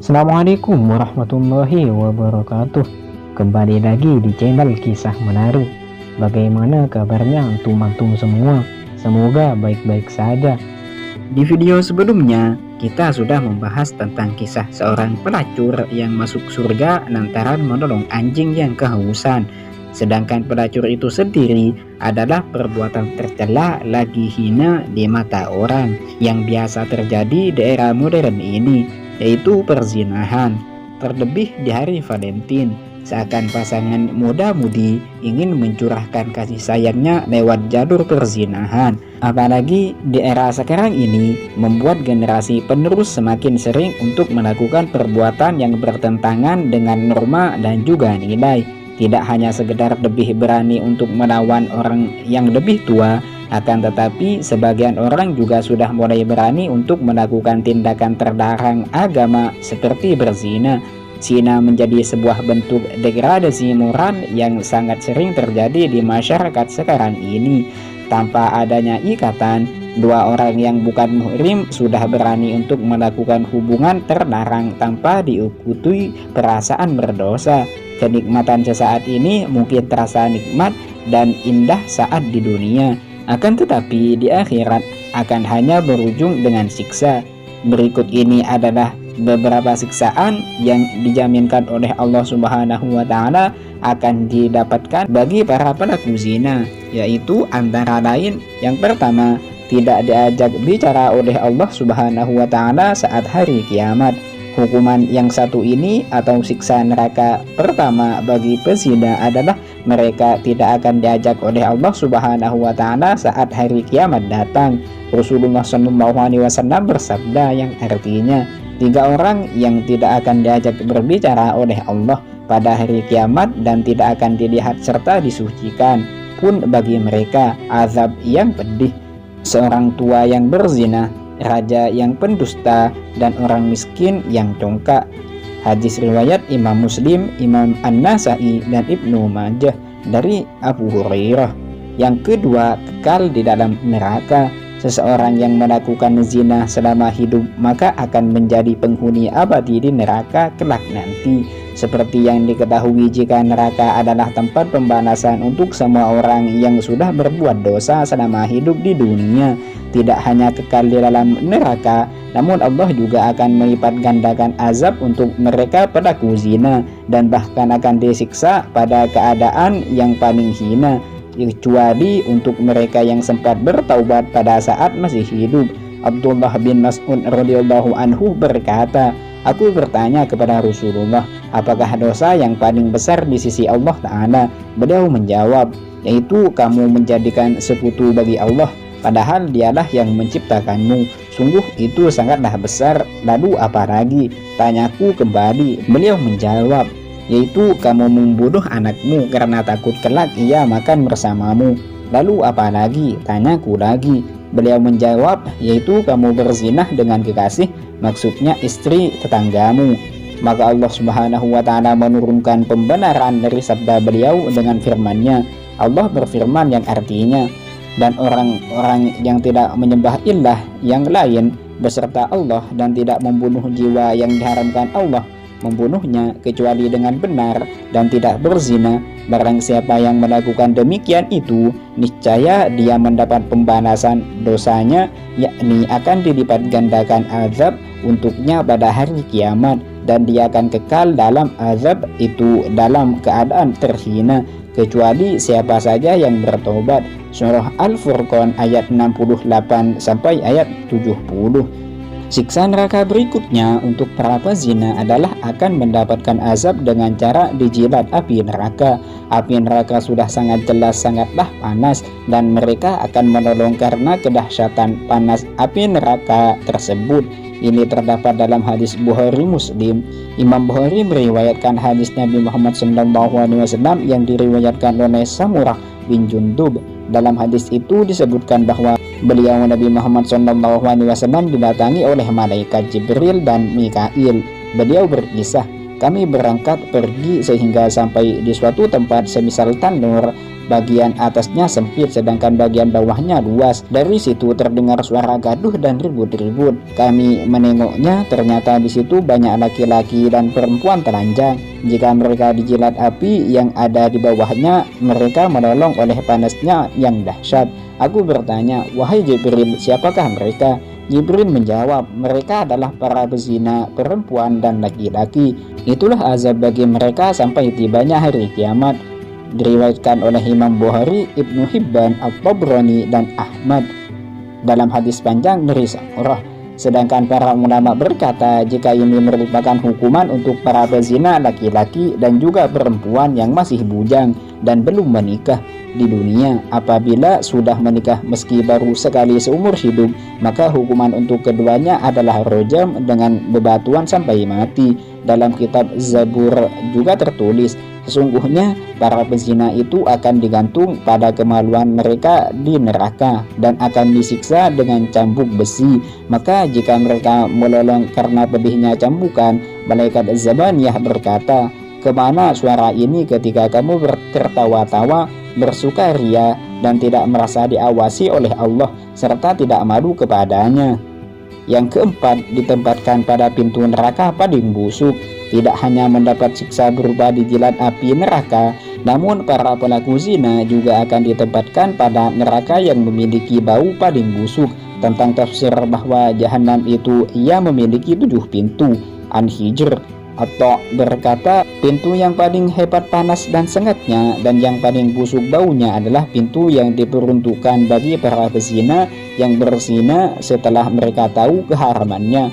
Assalamualaikum warahmatullahi wabarakatuh. Kembali lagi di channel Kisah Menarik. Bagaimana kabarnya antum-antum semua? Semoga baik-baik saja. Di video sebelumnya kita sudah membahas tentang kisah seorang pelacur yang masuk surga lantaran menolong anjing yang kehausan. Sedangkan pelacur itu sendiri adalah perbuatan tercela lagi hina di mata orang yang biasa terjadi di era modern ini, yaitu perzinahan. Terlebih di hari Valentine, seakan pasangan muda-mudi ingin mencurahkan kasih sayangnya lewat jalur perzinahan. Apalagi di era sekarang ini membuat generasi penerus semakin sering untuk melakukan perbuatan yang bertentangan dengan norma dan juga nilai. Tidak hanya sekedar lebih berani untuk melawan orang yang lebih tua, akan tetapi sebagian orang juga sudah mulai berani untuk melakukan tindakan terlarang agama seperti berzina. Zina menjadi sebuah bentuk degradasi moral yang sangat sering terjadi di masyarakat sekarang ini. Tanpa adanya ikatan, dua orang yang bukan muhrim sudah berani untuk melakukan hubungan terlarang tanpa diikuti perasaan berdosa. Kenikmatan sesaat ini mungkin terasa nikmat dan indah saat di dunia, akan tetapi di akhirat akan hanya berujung dengan siksa. Berikut ini adalah beberapa siksaan yang dijaminkan oleh Allah Subhanahu wa Ta'ala akan didapatkan bagi para pelaku zina, yaitu antara lain yang pertama, tidak diajak bicara oleh Allah Subhanahu wa Ta'ala saat hari kiamat. Hukuman yang satu ini atau siksa neraka pertama bagi pezina adalah mereka tidak akan diajak oleh Allah Subhanahu wa Ta'ala saat hari kiamat datang. Rasulullah SAW bersabda yang artinya, 3 orang yang tidak akan diajak berbicara oleh Allah pada hari kiamat dan tidak akan dilihat serta disucikan pun bagi mereka azab yang pedih: seorang tua yang berzina, raja yang pendusta, dan orang miskin yang congkak. Hadis riwayat Imam Muslim, Imam An-Nasai, dan Ibnu Majah dari Abu Hurairah. Yang kedua, kekal di dalam neraka. Seseorang yang melakukan zina selama hidup maka akan menjadi penghuni abadi di neraka kelak nanti. Seperti yang diketahui, jika neraka adalah tempat pembalasan untuk semua orang yang sudah berbuat dosa selama hidup di dunia, tidak hanya kekal di dalam neraka, namun Allah juga akan melipat gandakan azab untuk mereka pelaku zina, dan bahkan akan disiksa pada keadaan yang paling hina, kecuali untuk mereka yang sempat bertaubat pada saat masih hidup. Abdullah bin Mas'ud radhiyallahu anhu berkata, aku bertanya kepada Rasulullah, apakah dosa yang paling besar di sisi Allah Ta'ala? Beliau menjawab, yaitu kamu menjadikan sekutu bagi Allah, padahal dialah yang menciptakanmu. Sungguh itu sangatlah besar. Lalu apa lagi? Tanyaku kembali. Beliau menjawab, yaitu kamu membunuh anakmu karena takut kelak ia makan bersamamu. Lalu apa lagi? Tanyaku lagi. Beliau menjawab, yaitu kamu berzinah dengan kekasih, maksudnya istri tetanggamu. Maka Allah Subhanahu wa Ta'ala menurunkan pembenaran dari sabda beliau dengan firman-Nya. Allah berfirman yang artinya, dan orang-orang yang tidak menyembah ilah yang lain beserta Allah dan tidak membunuh jiwa yang diharamkan Allah membunuhnya kecuali dengan benar dan tidak berzina, barang siapa yang melakukan demikian itu, niscaya dia mendapat pembalasan dosanya, yakni akan dilipat gandakan azab untuknya pada hari kiamat, dan dia akan kekal dalam azab itu dalam keadaan terhina, kecuali siapa saja yang bertobat. Surah Al-Furqan ayat 68 sampai ayat 70. Siksa neraka berikutnya untuk para pezina adalah akan mendapatkan azab dengan cara dijilat api neraka. Api neraka sudah sangat jelas sangatlah panas, dan mereka akan menolong karena kedahsyatan panas api neraka tersebut. Ini terdapat dalam hadis Bukhari Muslim. Imam Bukhari meriwayatkan hadis Nabi Muhammad SAW yang diriwayatkan oleh Samurah bin Jundub. Dalam hadis itu disebutkan bahwa beliau Nabi Muhammad SAW didatangi oleh malaikat Jibril dan Mikail. Beliau berkisah, kami berangkat pergi sehingga sampai di suatu tempat semisal tanur Bagian atasnya sempit sedangkan bagian bawahnya luas. Dari situ terdengar suara gaduh dan ribut-ribut. Kami menengoknya, ternyata di situ banyak laki-laki dan perempuan telanjang. Jika mereka dijilat api yang ada di bawahnya, mereka menolong oleh panasnya yang dahsyat. Aku bertanya, "Wahai Jibril, siapakah mereka?" Jibril menjawab, "Mereka adalah para pezina, perempuan dan laki-laki. Itulah azab bagi mereka sampai tibanya hari kiamat." Diriwayatkan oleh Imam Bukhari, Ibnu Hibban, At-Tabrani, dan Ahmad dalam hadis panjang dari Samurah. Sedangkan para ulama berkata, jika ini merupakan hukuman untuk para pezina laki-laki dan juga perempuan yang masih bujang dan belum menikah di dunia. Apabila sudah menikah meski baru sekali seumur hidup, maka hukuman untuk keduanya adalah rojam dengan bebatuan sampai mati. Dalam kitab Zabur juga tertulis, sesungguhnya para pezina itu akan digantung pada kemaluan mereka di neraka dan akan disiksa dengan cambuk besi. Maka jika mereka melolong karena pedihnya cambukan, malaikat Zabaniyah berkata, "Kemana suara ini ketika kamu tertawa-tawa, bersukaria dan tidak merasa diawasi oleh Allah serta tidak malu kepadanya?" Yang keempat, ditempatkan pada pintu neraka paling busuk. Tidak hanya mendapat siksa berupa dijilat api neraka, namun para pelaku zina juga akan ditempatkan pada neraka yang memiliki bau paling busuk. Tentang tafsir bahwa jahanam itu ia memiliki 7 pintu. An-Hijr atau berkata, pintu yang paling hebat panas dan sengatnya dan yang paling busuk baunya adalah pintu yang diperuntukkan bagi para pezina yang berzina setelah mereka tahu keharamannya.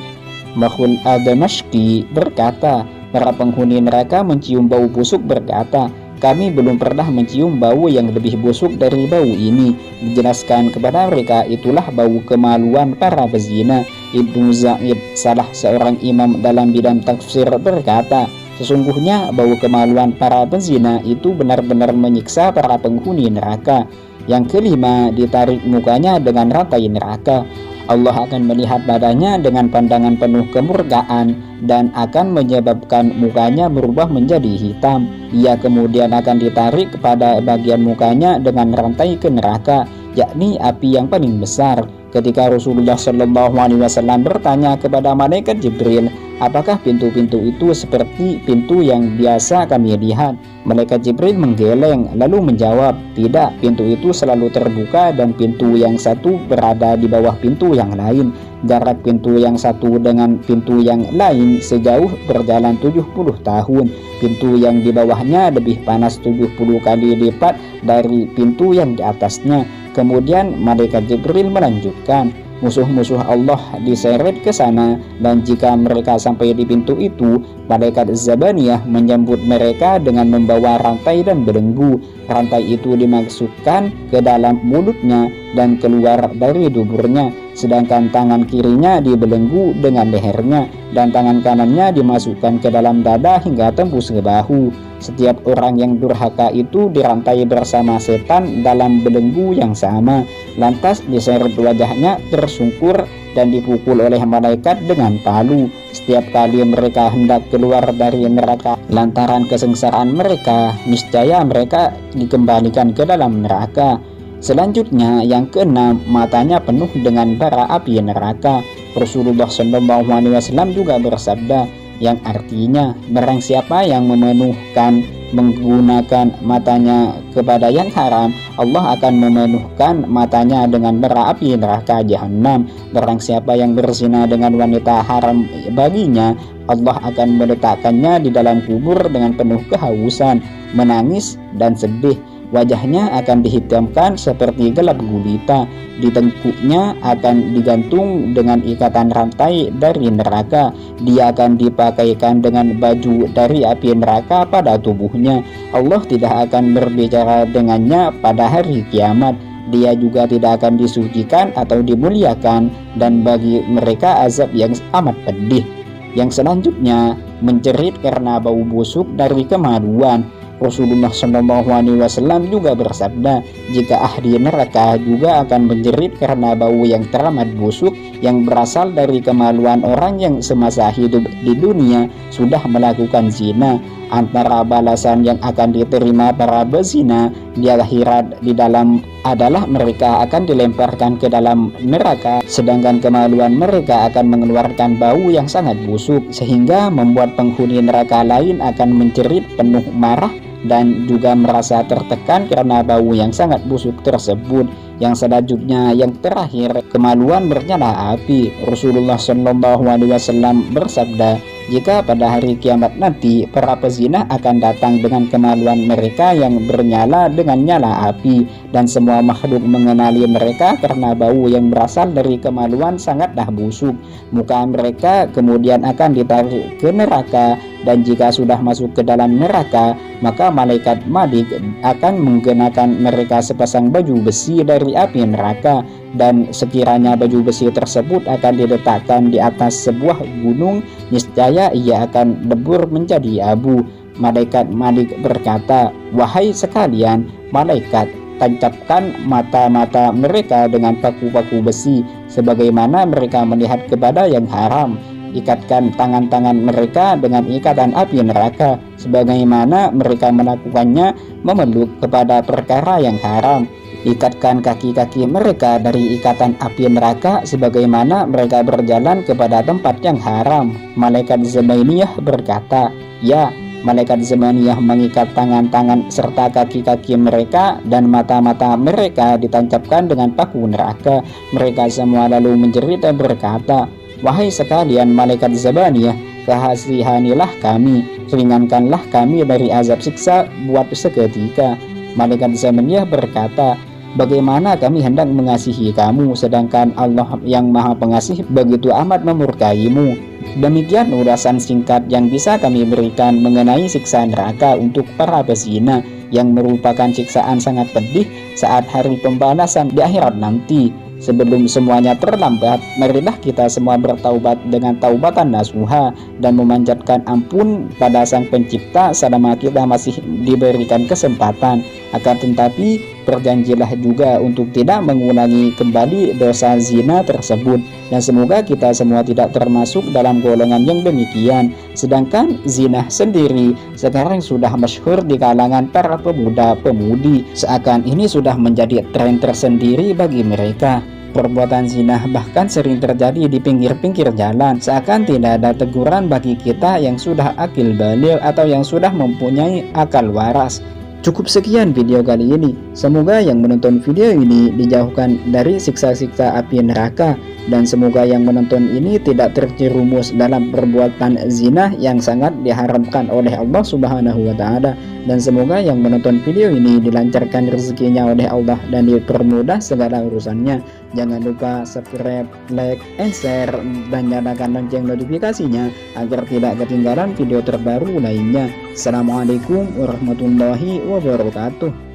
Makhul ad-Damashqi berkata, para penghuni neraka mencium bau busuk berkata, "Kami belum pernah mencium bau yang lebih busuk dari bau ini." Dijelaskan kepada mereka, itulah bau kemaluan para pezina. Ibnu Zaid, salah seorang imam dalam bidang tafsir, berkata, sesungguhnya bau kemaluan para pezina itu benar-benar menyiksa para penghuni neraka. Yang kelima, ditarik mukanya dengan rantai neraka. Allah akan melihat badannya dengan pandangan penuh kemurkaan dan akan menyebabkan mukanya berubah menjadi hitam. Ia kemudian akan ditarik kepada bagian mukanya dengan rantai ke neraka, yakni api yang paling besar. Ketika Rasulullah SAW bertanya kepada malaikat Jibril, apakah pintu-pintu itu seperti pintu yang biasa kami lihat? Malaikat Jibril menggeleng lalu menjawab, tidak, pintu itu selalu terbuka dan pintu yang satu berada di bawah pintu yang lain. Jarak pintu yang satu dengan pintu yang lain sejauh berjalan 70 tahun. Pintu yang di bawahnya lebih panas 70 kali lipat dari pintu yang di atasnya. Kemudian malaikat Jibril melanjutkan, musuh-musuh Allah diseret ke sana, dan jika mereka sampai di pintu itu, malaikat Zabaniyah menyambut mereka dengan membawa rantai dan belenggu. Rantai itu dimasukkan ke dalam mulutnya dan keluar dari duburnya, sedangkan tangan kirinya dibelenggu dengan lehernya dan tangan kanannya dimasukkan ke dalam dada hingga tembus ke bahu. Setiap orang yang durhaka itu dirantai bersama setan dalam belenggu yang sama. Lantas diseret wajahnya tersungkur dan dipukul oleh malaikat dengan palu. Setiap kali mereka hendak keluar dari neraka lantaran kesengsaraan mereka, niscaya mereka dikembalikan ke dalam neraka. Selanjutnya yang keenam, matanya penuh dengan bara api neraka. Rasulullah SAW juga bersabda, yang artinya, barang siapa yang menggunakan matanya kepada yang haram, Allah akan memenuhkan matanya dengan bara api neraka jahanam. Barang siapa yang berzina dengan wanita haram baginya, Allah akan meletakkannya di dalam kubur dengan penuh kehausan, menangis dan sedih. Wajahnya akan dihitamkan seperti gelap gulita. Di tengkuknya akan digantung dengan ikatan rantai dari neraka. Dia akan dipakaikan dengan baju dari api neraka pada tubuhnya. Allah tidak akan berbicara dengannya pada hari kiamat. Dia juga tidak akan disucikan atau dimuliakan, dan bagi mereka azab yang amat pedih. Yang selanjutnya, menjerit karena bau busuk dari kemaluan. Rasulullah Shallallahu Alaihi Wasallam juga bersabda, jika ahli neraka juga akan menjerit karena bau yang teramat busuk yang berasal dari kemaluan orang yang semasa hidup di dunia sudah melakukan zina. Antara balasan yang akan diterima para bezina di akhirat di dalam adalah mereka akan dilemparkan ke dalam neraka, sedangkan kemaluan mereka akan mengeluarkan bau yang sangat busuk sehingga membuat penghuni neraka lain akan menjerit penuh marah dan juga merasa tertekan karena bau yang sangat busuk tersebut. Yang selanjutnya, yang terakhir, kemaluan bernyala api. Rasulullah Shallallahu Alaihi Wasallam bersabda, jika pada hari kiamat nanti para pezina akan datang dengan kemaluan mereka yang bernyala dengan nyala api, dan semua makhluk mengenali mereka karena bau yang berasal dari kemaluan sangatlah busuk. Muka mereka kemudian akan ditarik ke neraka, dan jika sudah masuk ke dalam neraka, maka malaikat Malik akan menggunakan mereka sepasang baju besi dari api neraka, dan sekiranya baju besi tersebut akan diletakkan di atas sebuah gunung, niscaya ia akan lebur menjadi abu. Malaikat Malik berkata, wahai sekalian malaikat, tancapkan mata-mata mereka dengan paku-paku besi sebagaimana mereka melihat kepada yang haram. Ikatkan tangan-tangan mereka dengan ikatan api neraka sebagaimana mereka melakukannya memeluk kepada perkara yang haram. Ikatkan kaki-kaki mereka dari ikatan api neraka sebagaimana mereka berjalan kepada tempat yang haram. Malaikat Zamaniyah berkata, ya. Malaikat Zamaniyah mengikat tangan-tangan serta kaki-kaki mereka dan mata-mata mereka ditancapkan dengan paku neraka. Mereka semua lalu menjerit dan berkata, wahai sekalian malaikat Zabaniyah, kasihanilah kami, ringankanlah kami dari azab siksa buat seketika. Malaikat Zabaniyah berkata, bagaimana kami hendak mengasihi kamu sedangkan Allah yang Maha Pengasih begitu amat memurkaimu. Demikian ulasan singkat yang bisa kami berikan mengenai siksa neraka untuk para pezina, yang merupakan siksaan sangat pedih saat hari pembalasan di akhirat nanti. Sebelum semuanya terlambat, marilah kita semua bertaubat dengan taubatan nasuha dan memanjatkan ampun pada Sang Pencipta selama kita masih diberikan kesempatan. Akan tetapi, berjanjilah juga untuk tidak mengulangi kembali dosa zina tersebut, dan semoga kita semua tidak termasuk dalam golongan yang demikian. Sedangkan zina sendiri sekarang sudah masyhur di kalangan para pemuda-pemudi, seakan ini sudah menjadi tren tersendiri bagi mereka. Perbuatan zina bahkan sering terjadi di pinggir-pinggir jalan, seakan tidak ada teguran bagi kita yang sudah akil baligh atau yang sudah mempunyai akal waras. Cukup sekian video kali ini. Semoga yang menonton video ini dijauhkan dari siksa-siksa api neraka, dan semoga yang menonton ini tidak terjerumus dalam perbuatan zina yang sangat diharamkan oleh Allah Subhanahu wa Ta'ala. Dan semoga yang menonton video ini dilancarkan rezekinya oleh Allah dan dipermudah segala urusannya. Jangan lupa subscribe, like, and share, dan nyalakan lonceng notifikasinya agar tidak ketinggalan video terbaru lainnya. Assalamualaikum warahmatullahi wabarakatuh.